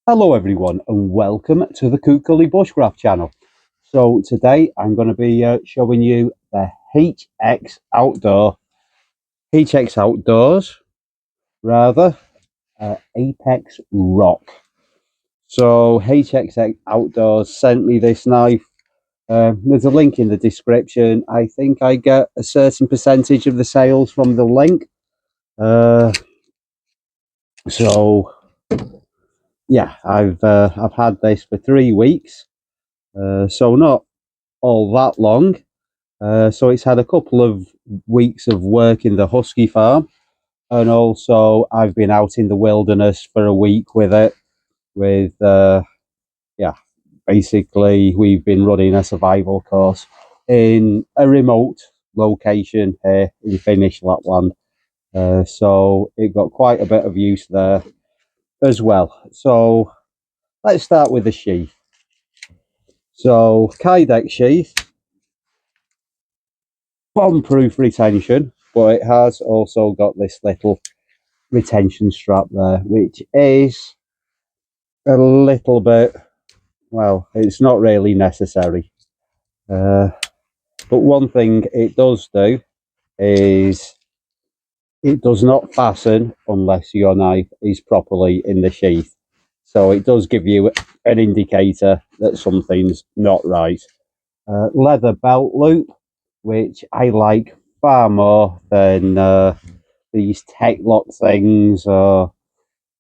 Hello everyone and welcome to the Kuukkeli Bushcraft channel. So today I'm going to be showing you the HX Outdoors rather Apex Rock. So HX Outdoors sent me this knife. There's a link in the description. I think I get a certain percentage of the sales from the link. So yeah, I've had this for 3 weeks. So not all that long. So it's had a couple of weeks of work in the husky farm, and also I've been out in the wilderness for a week with it. With yeah, basically we've been running a survival course in a remote location here in Finnish Lapland. So it got quite a bit of use there as well. So let's start with the sheath. So Kydex sheath, bomb-proof retention, but it has also got this little retention strap there, which is a little bit, well, it's not really necessary. But one thing it does do is it does not fasten unless your knife is properly in the sheath. So it does give you an indicator that something's not right. Leather belt loop, which I like far more than these tech lock things, or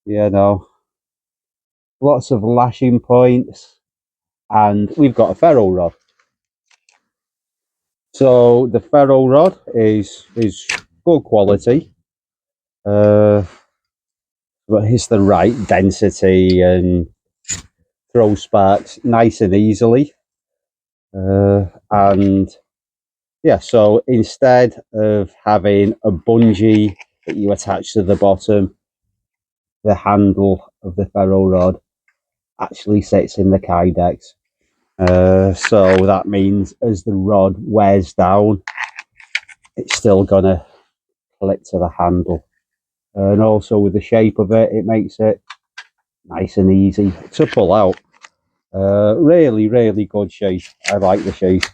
you know, lots of lashing points, and we've got a ferro rod. So the ferro rod is good quality, but it's the right density and throw sparks nice and easily. And yeah, so instead of having a bungee that you attach to the bottom, the handle of the ferro rod actually sits in the kydex. So that means as the rod wears down, it's still gonna clip to the handle. And also with the shape of it, it makes it nice and easy to pull out. Really, really good shape. I like the shape.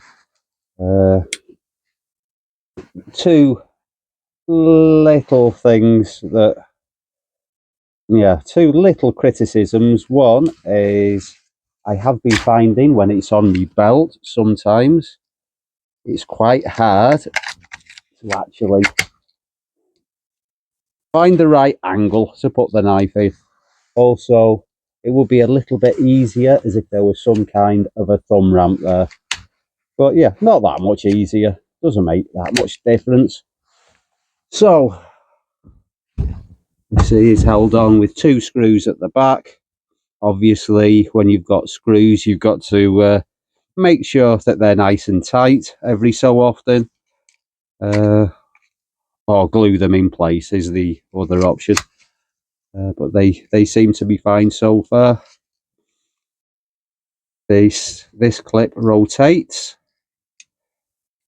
Uh, two little things that, yeah, two little criticisms. One is I have been finding when it's on the belt, sometimes it's quite hard to actually find the right angle to put the knife in. Also, it would be a little bit easier as if there was some kind of a thumb ramp there. But yeah, not that much easier. Doesn't make that much difference. So, you see it's held on with two screws at the back. Obviously, when you've got screws, you've got to make sure that they're nice and tight every so often. Or glue them in place is the other option. But they seem to be fine so far. This clip rotates.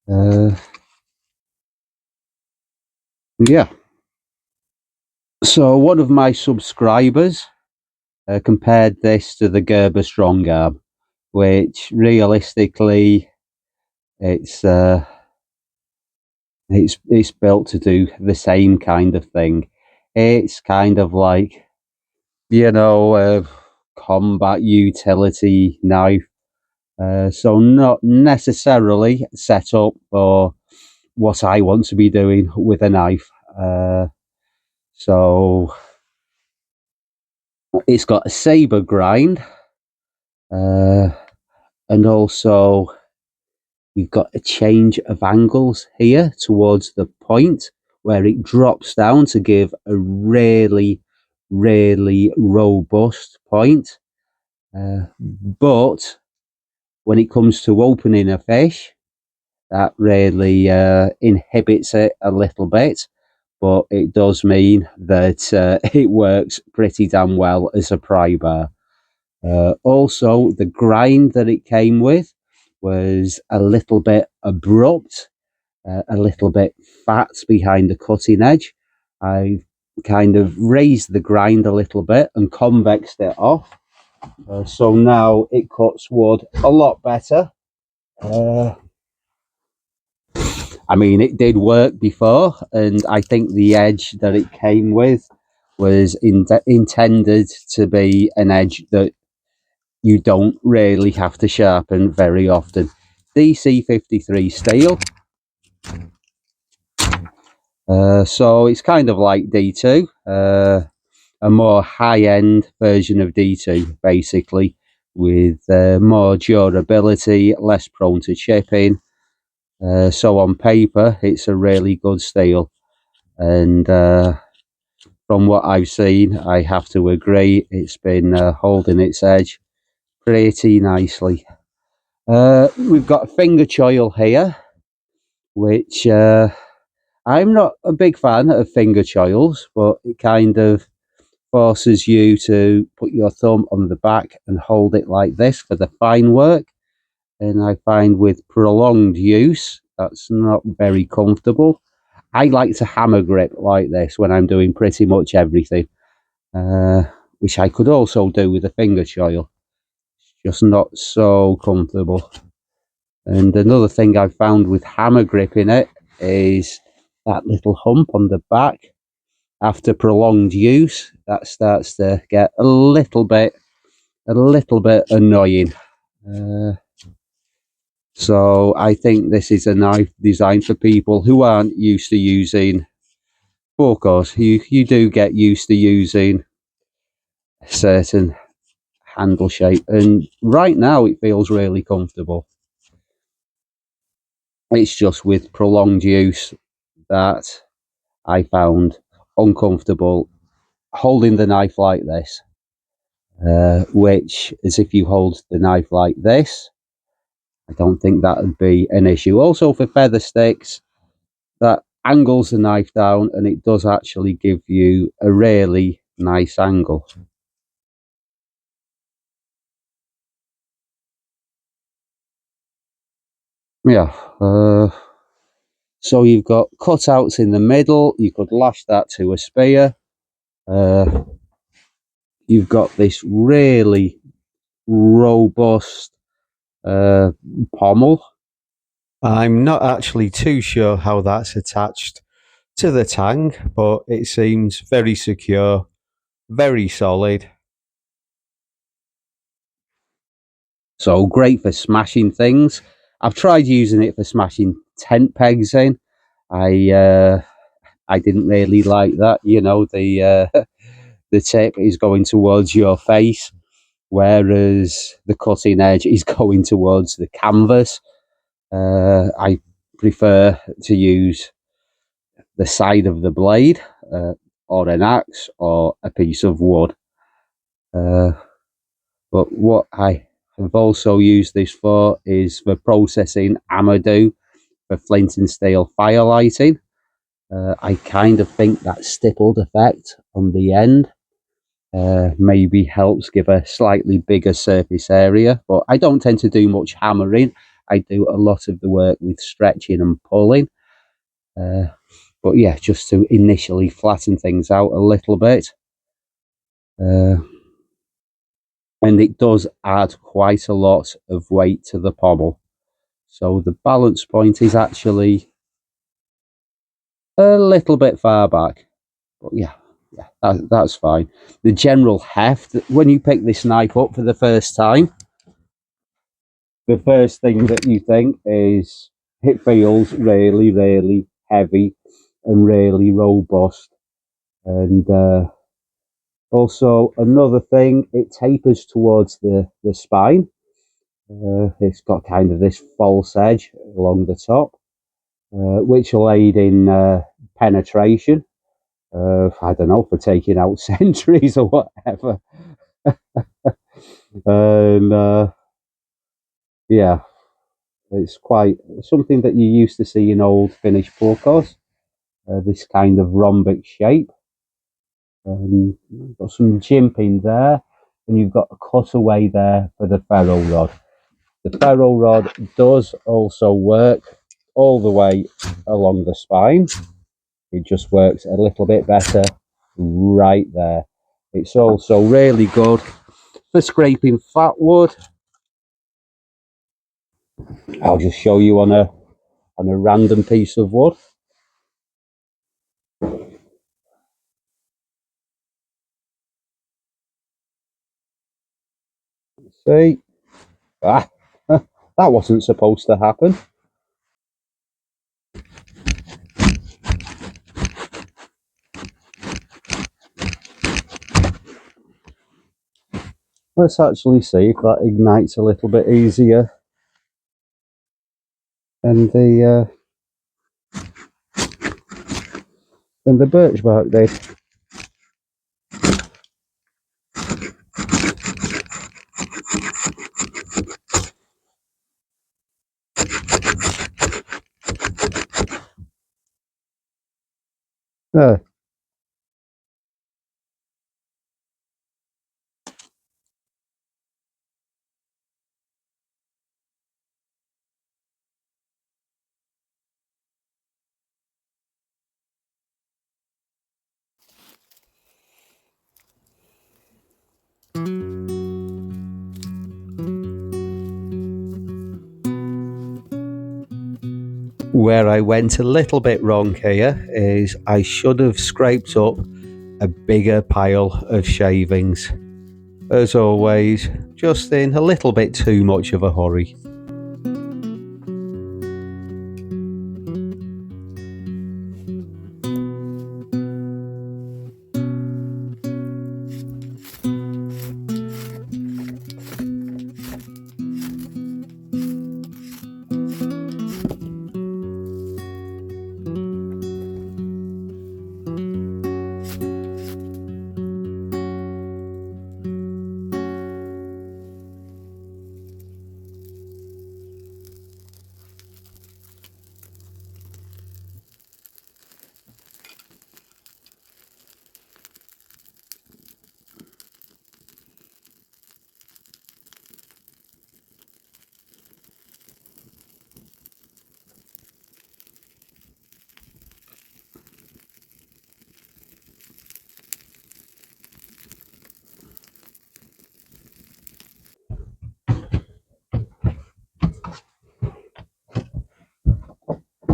Yeah. So one of my subscribers compared this to the Gerber Strong Arm, which realistically it's built to do the same kind of thing. It's kind of like, you know, a combat utility knife. So not necessarily set up for what I want to be doing with a knife. So it's got a saber grind, and also you've got a change of angles here towards the point where it drops down to give a really, really robust point. But when it comes to opening a fish, that really inhibits it a little bit. But it does mean that it works pretty damn well as a pry bar. Also, the grind that it came with was a little bit abrupt, a little bit fat behind the cutting edge. I kind of raised the grind a little bit and convexed it off. So now it cuts wood a lot better. I mean, it did work before, and I think the edge that it came with was intended to be an edge that you don't really have to sharpen very often. DC53 steel. So it's kind of like D2, a more high-end version of D2, basically, with more durability, less prone to chipping. So on paper, it's a really good steel. And from what I've seen, I have to agree, it's been holding its edge pretty nicely. We've got a finger choil here, which I'm not a big fan of finger choils, but it kind of forces you to put your thumb on the back and hold it like this for the fine work. And I find with prolonged use, that's not very comfortable. I like to hammer grip like this when I'm doing pretty much everything, which I could also do with a finger choil. Just not so comfortable. And another thing I've found with hammer gripping it is that little hump on the back. After prolonged use, that starts to get a little bit annoying. So I think this is a knife designed for people who aren't used to using. Well, of course, you do get used to using a certain handle shape, and right now it feels really comfortable. It's just with prolonged use that I found uncomfortable holding the knife like this, which is if you hold the knife like this, I don't think that would be an issue. Also for feather sticks, that angles the knife down and it does actually give you a really nice angle. Yeah, so you've got cutouts in the middle, you could lash that to a spear. You've got this really robust pommel. I'm not actually too sure how that's attached to the tang, but it seems very secure, very solid. So great for smashing things. I've tried using it for smashing tent pegs in. I didn't really like that. You know, the the tip is going towards your face, whereas the cutting edge is going towards the canvas. I prefer to use the side of the blade, or an axe, or a piece of wood. But what I have also used this for is for processing amadou for flint and steel fire lighting. I kind of think that stippled effect on the end maybe helps give a slightly bigger surface area, but I don't tend to do much hammering. I do a lot of the work with stretching and pulling. But yeah, just to initially flatten things out a little bit. And it does add quite a lot of weight to the pommel. So the balance point is actually a little bit far back. But yeah, that's fine. The general heft, when you pick this knife up for the first time, the first thing that you think is it feels really, really heavy and really robust. And also another thing, it tapers towards the spine. It's got kind of this false edge along the top, which will aid in penetration. I don't know, for taking out sentries or whatever. And yeah, it's quite something that you used to see in old Finnish porkos. This kind of rhombic shape. You've got some jimping there, and you've got a cutaway there for the ferro rod. The ferro rod does also work all the way along the spine. It just works a little bit better right there. It's also really good for scraping fat wood. I'll just show you on a random piece of wood. See? Ah, that wasn't supposed to happen. Let's actually see if that ignites a little bit easier than the birch bark did. There. Where I went a little bit wrong here is I should have scraped up a bigger pile of shavings. As always, just in a little bit too much of a hurry.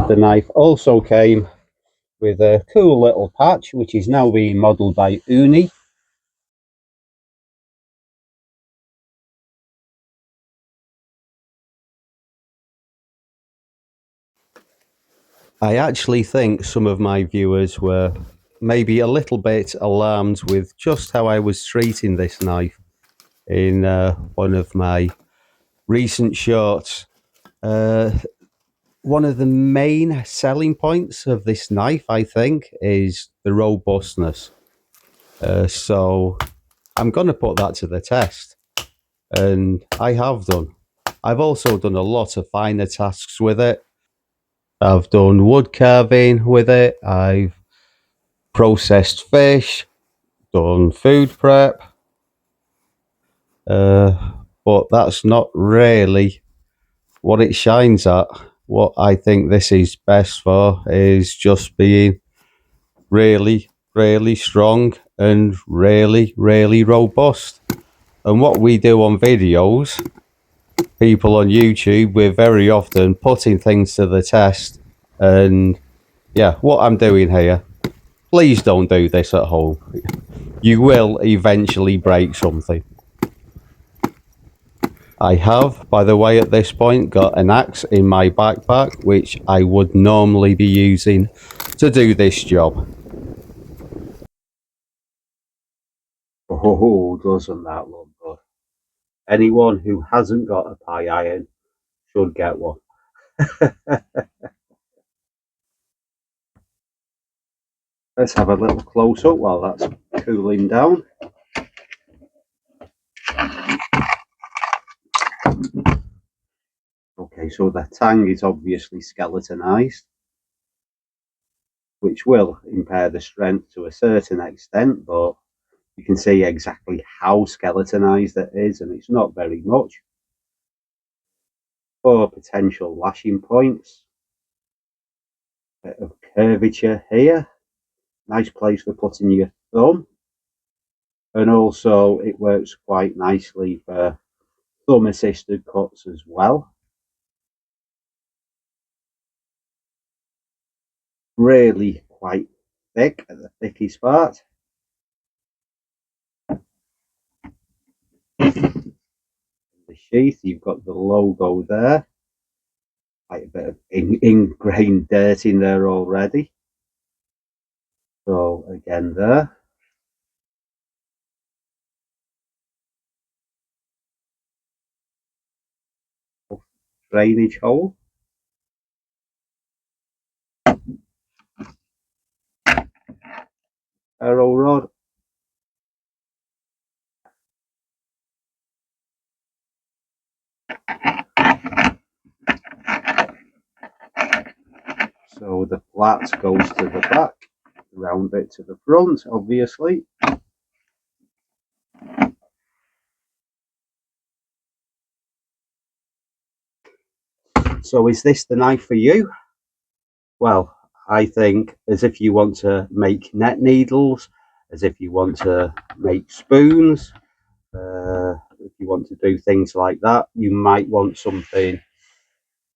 The knife also came with a cool little patch, which is now being modelled by Uni. I actually think some of my viewers were maybe a little bit alarmed with just how I was treating this knife in one of my recent shorts. One of the main selling points of this knife, I think, is the robustness. So I'm going to put that to the test, and I have done. I've also done a lot of finer tasks with it. I've done wood carving with it. I've processed fish, done food prep. But that's not really what it shines at. What I think this is best for is just being really, really strong and really, really robust. And what we do on videos, people on YouTube, we're very often putting things to the test. And yeah, what I'm doing here, please don't do this at home. You will eventually break something. I have, by the way, at this point, got an axe in my backpack, which I would normally be using to do this job. Oh, doesn't that look good? Anyone who hasn't got a pie iron should get one. Let's have a little close up while that's cooling down. Okay, so the tang is obviously skeletonized, which will impair the strength to a certain extent, but you can see exactly how skeletonized it is, and it's not very much. For potential lashing points, bit of curvature here, nice place for putting your thumb, and also it works quite nicely for thumb assisted cuts as well. Really quite thick at the thickest part. The sheath, you've got the logo there, quite a bit of ingrained dirt in there already. So again there. Drainage hole. Arrow rod. So the flat goes to the back, the round bit to the front, obviously. So is this the knife for you? Well, I think as if you want to make net needles, as if you want to make spoons, if you want to do things like that, you might want something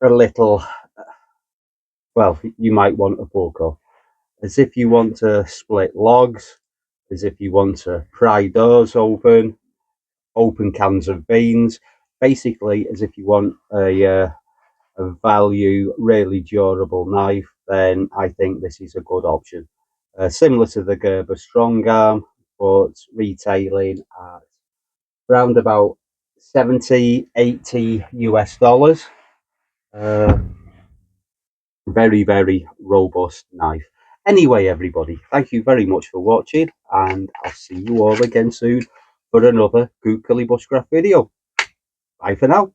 a little, well, you might want a buckle. As if you want to split logs, as if you want to pry doors open, open cans of beans, basically as if you want a value, really durable knife, then I think this is a good option. Similar to the Gerber Strong Arm, but retailing at around about 70, 80 US dollars. Uh, very, very robust knife. Anyway, everybody, thank you very much for watching, and I'll see you all again soon for another Kuukkeli Bushcraft video. Bye for now.